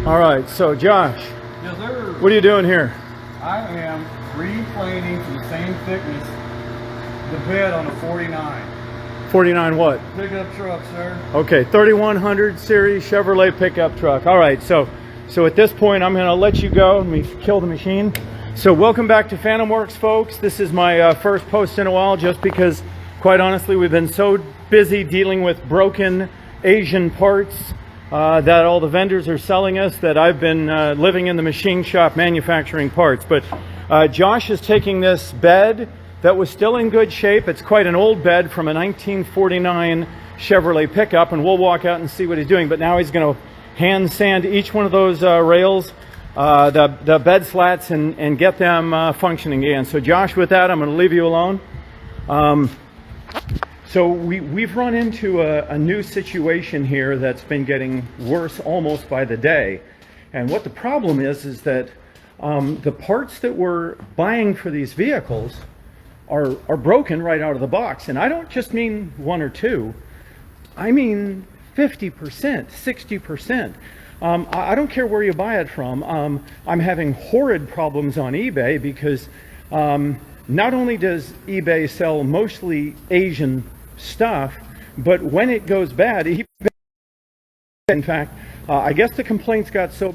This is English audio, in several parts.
All right, so Josh, Yes, sir. what are you doing here? I am replaning to the same thickness the bed on a 49 49 what? pickup truck, sir. Okay, 3100 series Chevrolet pickup truck. All right, so at this point, I'm going to let you go. Let me kill the machine. So welcome back to FantomWorks, folks. This is my first post in a while, just because, quite honestly, we've been so busy dealing with broken Asian parts that all the vendors are selling us that I've been living in the machine shop manufacturing parts. But Josh is taking this bed that was still in good shape. It's quite an old bed from a 1949 Chevrolet pickup, and we'll walk out and see what he's doing. But now he's going to hand sand each one of those rails, the bed slats, and get them functioning again. So Josh, with that, I'm going to leave you alone. So we've run into a new situation here that's been getting worse almost by the day. And what the problem is that the parts that we're buying for these vehicles are broken right out of the box. And I don't just mean one or two, I mean 50%, 60%. I don't care where you buy it from. I'm having horrid problems on eBay because not only does eBay sell mostly Asian stuff, but when it goes bad, eBay, in fact, I guess the complaints got so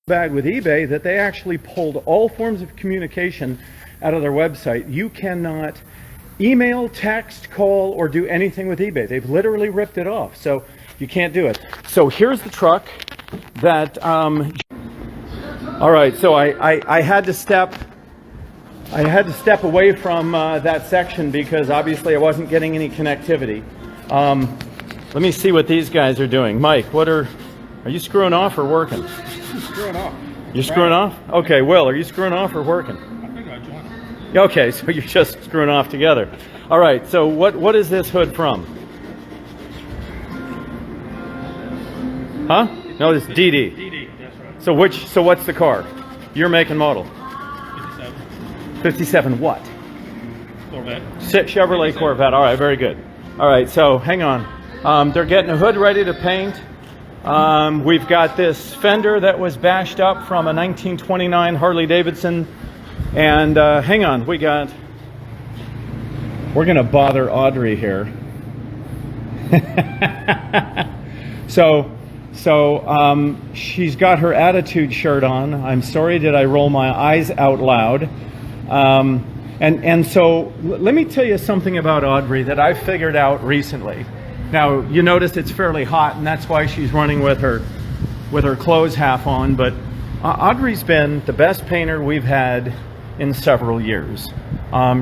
bad with eBay that they actually pulled all forms of communication out of their website. You cannot email, text, call, or do anything with eBay. They've literally ripped it off, so you can't do it. So here's the truck that all right, so I had to step away from that section because obviously I wasn't getting any connectivity. Let me see what these guys are doing. Mike, are you screwing off or working? I'm screwing off. You're screwing off? Okay, Will, are you screwing off or working? I think I joined. Okay, so you're just screwing off together. All right, so what is this hood from? Huh? No, it's DD. DD, that's right. So what's the car? Your make and model? 57. 57 what? Corvette. Chevrolet Corvette. All right, very good. All right, so hang on. They're getting a hood ready to paint. We've got this fender that was bashed up from a 1929 Harley Davidson. And hang on, we're gonna bother Audrey here. So she's got her attitude shirt on. I'm sorry, did I roll my eyes out loud? And so let me tell you something about Audrey that I figured out recently. Now, you notice it's fairly hot, and that's why she's running with her clothes half on, but Audrey's been the best painter we've had in several years.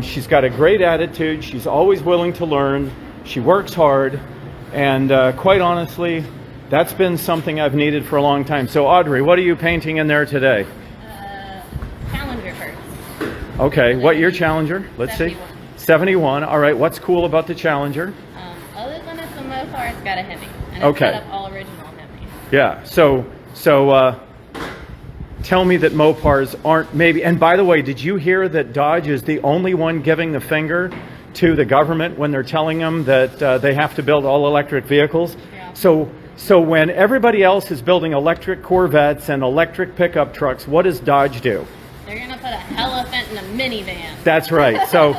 She's got a great attitude. She's always willing to learn. She works hard, and quite honestly, that's been something I've needed for a long time. So Audrey, what are you painting in there today? Challenger first. Okay, what year Challenger? Let's 71. see. 71. All right, what's cool about the Challenger? Other than it's a Mopar, it's got a Hemi. And it's Okay. set up all original Hemi. Yeah, so tell me that Mopars aren't maybe, and by the way, did you hear that Dodge is the only one giving the finger to the government when they're telling them that they have to build all electric vehicles? Yeah. So when everybody else is building electric Corvettes and electric pickup trucks, what does Dodge do? They're going to put an elephant in a minivan. That's right. So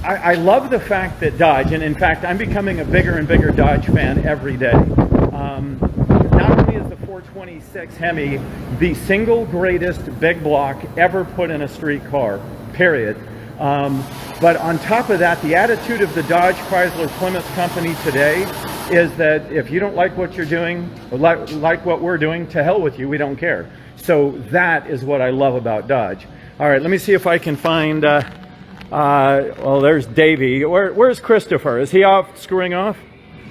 I love the fact that Dodge, and in fact, I'm becoming a bigger and bigger Dodge fan every day. Not only is the 426 Hemi the single greatest big block ever put in a street car, period. But on top of that, the attitude of the Dodge Chrysler Plymouth Company today is that if you don't like what you're doing, or like what we're doing, to hell with you, we don't care. So that is what I love about Dodge. All right, let me see if I can find, well, there's Davey. Where's Christopher? Is he off screwing off?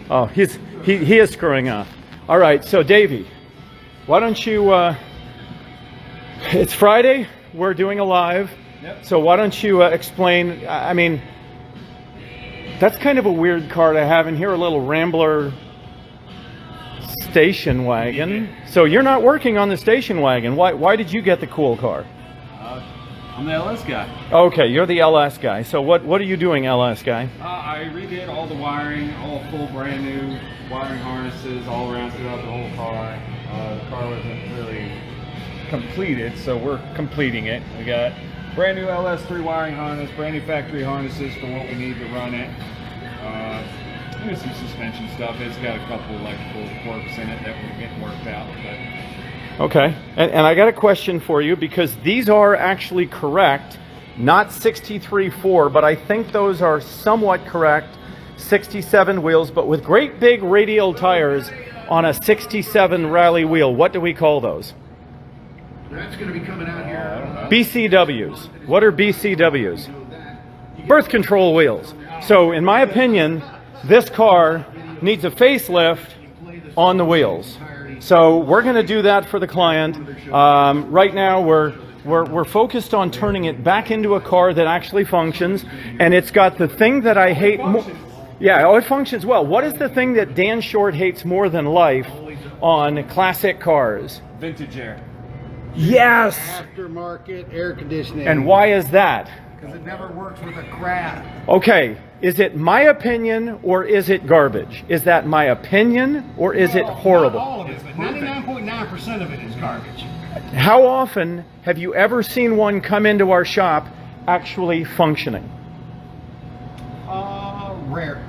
Oh, he is screwing off. All right, so Davey, why don't you, it's Friday, we're doing a live. Yep. So why don't you explain, I mean, that's kind of a weird car to have in here, a little Rambler station wagon. So you're not working on the station wagon. Why did you get the cool car? I'm the LS guy. Okay, you're the LS guy. So what are you doing, LS guy? I redid all the wiring, all full brand new wiring harnesses all around throughout the whole car. The car wasn't really completed, so we're completing it. We got brand new LS3 wiring harness, brand new factory harnesses for what we need to run it. There's some suspension stuff. It's got a couple electrical quirks in it that we're getting worked out. But Okay, and I got a question for you, because these are actually correct, not 63.4, but I think those are somewhat correct, 67 wheels, but with great big radial tires on a 67 rally wheel. What do we call those? That's going to be coming out here. BCWs. What are BCWs? Birth control wheels. So in my opinion, this car needs a facelift on the wheels. So we're going to do that for the client. Right now we're focused on turning it back into a car that actually functions, and it's got the thing that I hate more. Yeah, it functions well. What is the thing that Dan Short hates more than life on classic cars? vintage air. Yes. Aftermarket air conditioning. And why is that? Because it never works with a crap. Okay, is it my opinion or is it garbage? Is that my opinion or is it horrible? Not all of it, but 99.9% of it is garbage. How often have you ever seen one come into our shop actually functioning? Rare.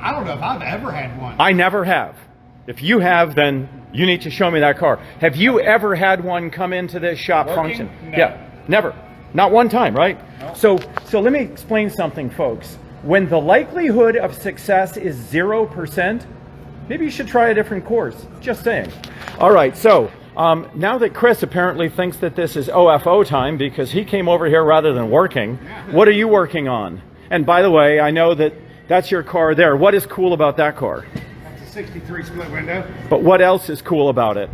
I don't know if I've ever had one. I never have. If you have, then you need to show me that car. Have you ever had one come into this shop function? No. Yeah, never. Not one time, right? No. So let me explain something, folks. When the likelihood of success is 0%, maybe you should try a different course. Just saying. All right, so now that Chris apparently thinks that this is OFO time because he came over here rather than working, what are you working on? And by the way, I know that that's your car there. What is cool about that car? That's a 63 split window. But what else is cool about it?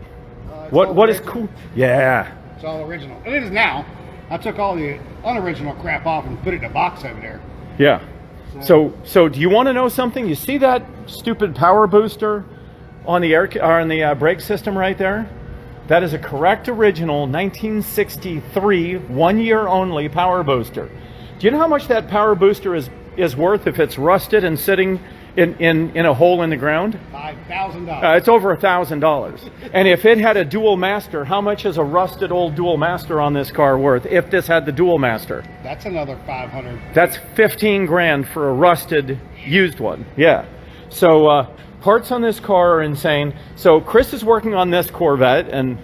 What is cool? Yeah. It's all original. And it is now. I took all the unoriginal crap off and put it in a box over there. Yeah. So do you want to know something? You see that stupid power booster on the brake system right there? That is a correct original 1963 1-year only power booster. Do you know how much that power booster is worth if it's rusted and sitting in a hole in the ground? $5,000. It's over $1,000. And if it had a dual master, how much is a rusted old dual master on this car worth if this had the dual master? That's another 500. That's 15 grand for a rusted used one. Yeah. So parts on this car are insane. So Chris is working on this Corvette, and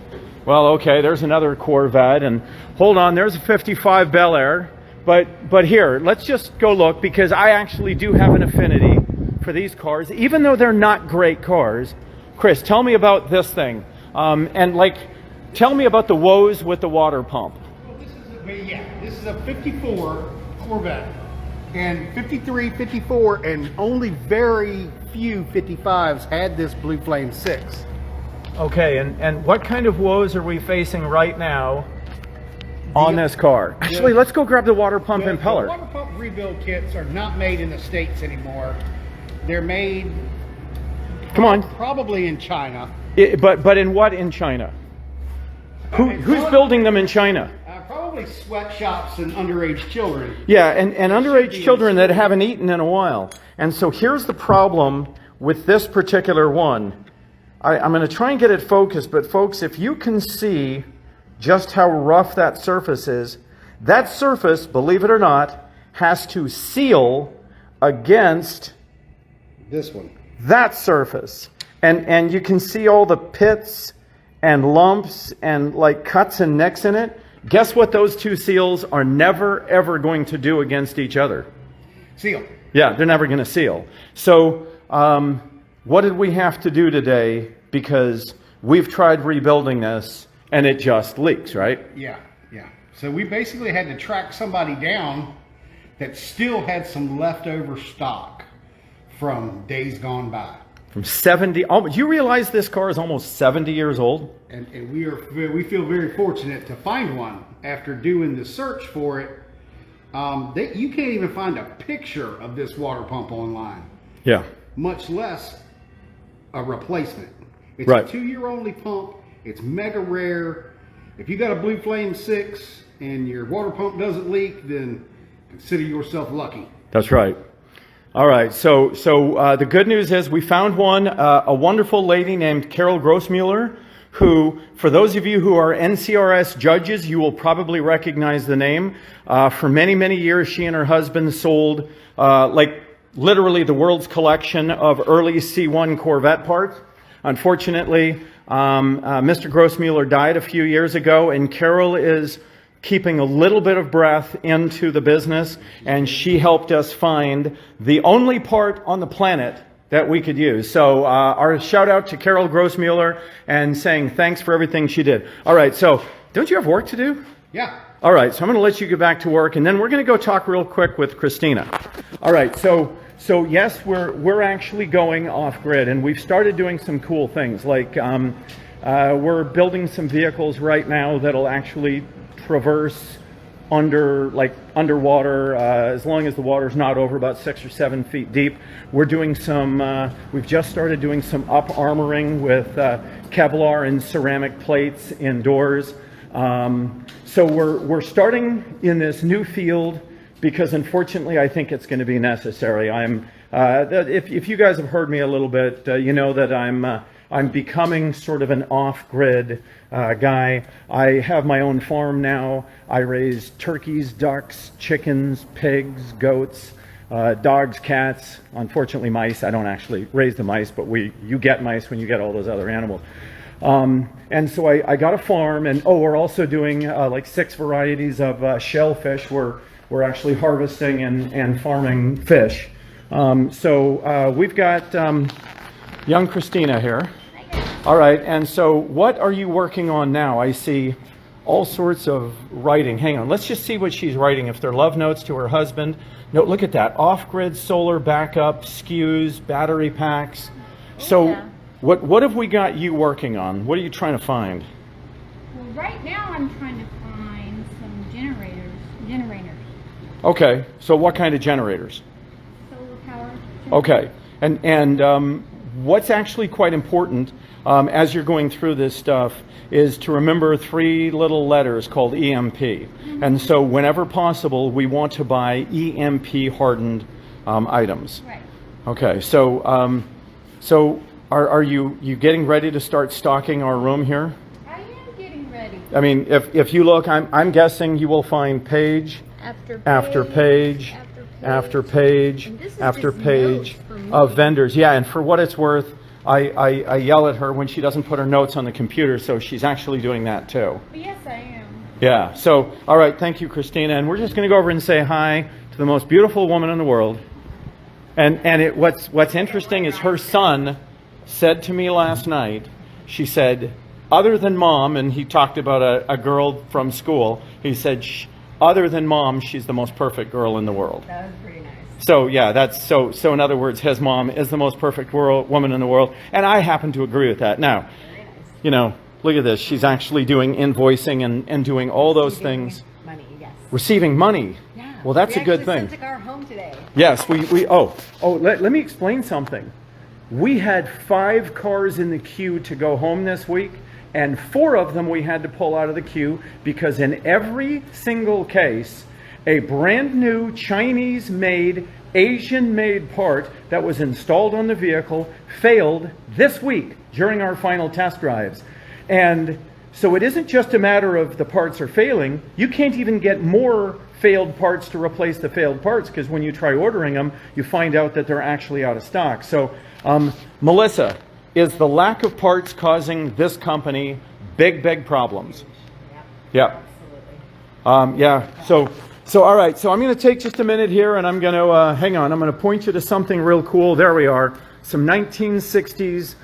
well, okay, there's another Corvette, and hold on, there's a 55 Bel Air. But here, let's just go look, because I actually do have an affinity for these cars, even though they're not great cars. Chris, tell me about this thing, tell me about the woes with the water pump. Well, this is a 54 Corvette, and 53, 54, and only very few 55s had this Blue Flame 6. Okay, and what kind of woes are we facing right now on this car? Actually, let's go grab the water pump impeller. The water pump rebuild kits are not made in the States anymore. They're made, Come on. probably in China. But in what in China? Who's building them in China? Probably sweatshops and underage children. Yeah, and underage children that haven't eaten in a while. And so here's the problem with this particular one. I'm going to try and get it focused, but folks, if you can see just how rough that surface is, that surface, believe it or not, has to seal against This one. that surface. And you can see all the pits and lumps and like cuts and nicks in it. Guess what those two seals are never ever going to do against each other? Seal. Yeah, they're never going to seal. So what did we have to do today? Because we've tried rebuilding this and it just leaks, right? Yeah. So we basically had to track somebody down that still had some leftover stock from days gone by. From 70, you realize this car is almost 70 years old? And we feel very fortunate to find one after doing the search for it. You can't even find a picture of this water pump online. Yeah. Much less a replacement. It's Right. a 2-year only pump. It's mega rare. If you got a Blue Flame 6 and your water pump doesn't leak, then consider yourself lucky. That's right. All right, so the good news is we found one, a wonderful lady named Carol Grossmuller, who, for those of you who are NCRS judges, you will probably recognize the name. For many, many years, she and her husband sold, like, literally the world's collection of early C1 Corvette parts. Unfortunately, Mr. Grossmuller died a few years ago, and Carol is keeping a little bit of breath into the business, and she helped us find the only part on the planet that we could use. So our shout out to Carol Grossmuller and saying thanks for everything she did. All right, so don't you have work to do? Yeah. All right, so I'm going to let you get back to work, and then we're going to go talk real quick with Christina. All right, so yes, we're actually going off grid, and we've started doing some cool things. Like we're building some vehicles right now that'll actually traverse underwater, as long as the water's not over about 6 or 7 feet deep. We're doing some, we've just started doing some up armoring with Kevlar and ceramic plates indoors. So we're starting in this new field because unfortunately I think it's going to be necessary. If you guys have heard me a little bit, you know that I'm becoming sort of an off-grid guy. I have my own farm now. I raise turkeys, ducks, chickens, pigs, goats, dogs, cats, unfortunately mice. I don't actually raise the mice, but you get mice when you get all those other animals. And so I got a farm, and we're also doing like 6 varieties of shellfish. We're actually harvesting and farming fish. So we've got young Christina here. All right, and so what are you working on now? I see all sorts of writing. Hang on, let's just see what she's writing. If they're love notes to her husband. No, look at that. Off-grid solar backup, SKUs, battery packs. So Yeah. what have we got you working on? What are you trying to find? Well, right now I'm trying to find some generators. Okay, so what kind of generators? Solar power. Okay, and what's actually quite important as you're going through this stuff is to remember 3 little letters called EMP. And so whenever possible, we want to buy EMP hardened items. Right. Okay, so are you getting ready to start stocking our room here? I am getting ready. I mean, if you look, I'm guessing you will find page after page after page And this is after just page notes for me. of vendors. Yeah, and for what it's worth, I yell at her when she doesn't put her notes on the computer, so she's actually doing that too. But yes, I am. Yeah, so, all right, thank you, Christina. And we're just going to go over and say hi to the most beautiful woman in the world. And what's interesting is her son said to me last night, she said, other than mom, and he talked about a girl from school, he said, other than mom, she's the most perfect girl in the world. That was pretty nice. So yeah, that's so in other words, his mom is the most perfect woman in the world, and I happen to agree with that. Now, Very nice. you know, look at this. She's actually doing invoicing and doing all those things. Money, yes. Receiving money. Yeah. Well, that's we a good actually thing. sent to our home today. Yes, let me explain something. We had 5 cars in the queue to go home this week, and 4 of them we had to pull out of the queue because in every single case, a brand new Chinese-made, Asian-made part that was installed on the vehicle failed this week during our final test drives. And so it isn't just a matter of the parts are failing. You can't even get more failed parts to replace the failed parts because when you try ordering them, you find out that they're actually out of stock. So, Melissa, is the lack of parts causing this company big problems? Yeah. Yeah. So all right. So I'm going to take just a minute here, and I'm going to hang on. I'm going to point you to something real cool. There we are. Some 1960s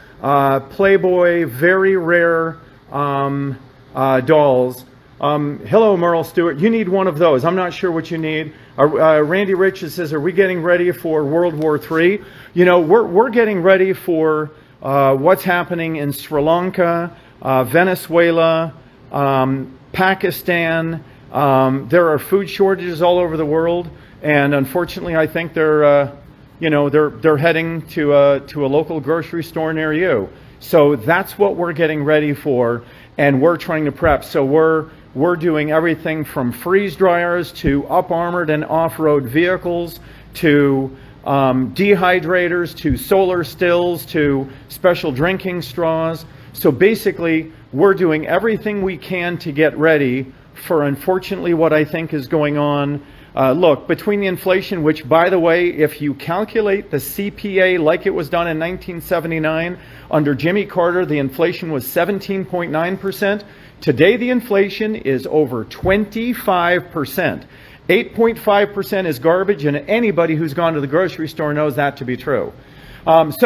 Playboy, very rare dolls. Hello, Merle Stewart. You need one of those. I'm not sure what you need. Randy Richards says, "Are we getting ready for World War III?" You know, we're getting ready for what's happening in Sri Lanka, Venezuela, Pakistan. There are food shortages all over the world, and unfortunately, I think they're heading to a local grocery store near you. So that's what we're getting ready for, and we're trying to prep. So We're doing everything from freeze dryers to up-armored and off-road vehicles to dehydrators to solar stills to special drinking straws. So basically, we're doing everything we can to get ready for, unfortunately, what I think is going on. Look, between the inflation, which, by the way, if you calculate the CPA like it was done in 1979, under Jimmy Carter, the inflation was 17.9%. Today, the inflation is over 25%. 8.5% is garbage, and anybody who's gone to the grocery store knows that to be true. Folks,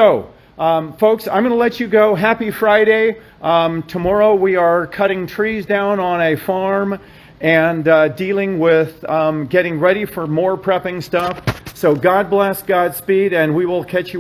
I'm going to let you go. Happy Friday. Tomorrow we are cutting trees down on a farm and dealing with getting ready for more prepping stuff. So God bless, Godspeed, and we will catch you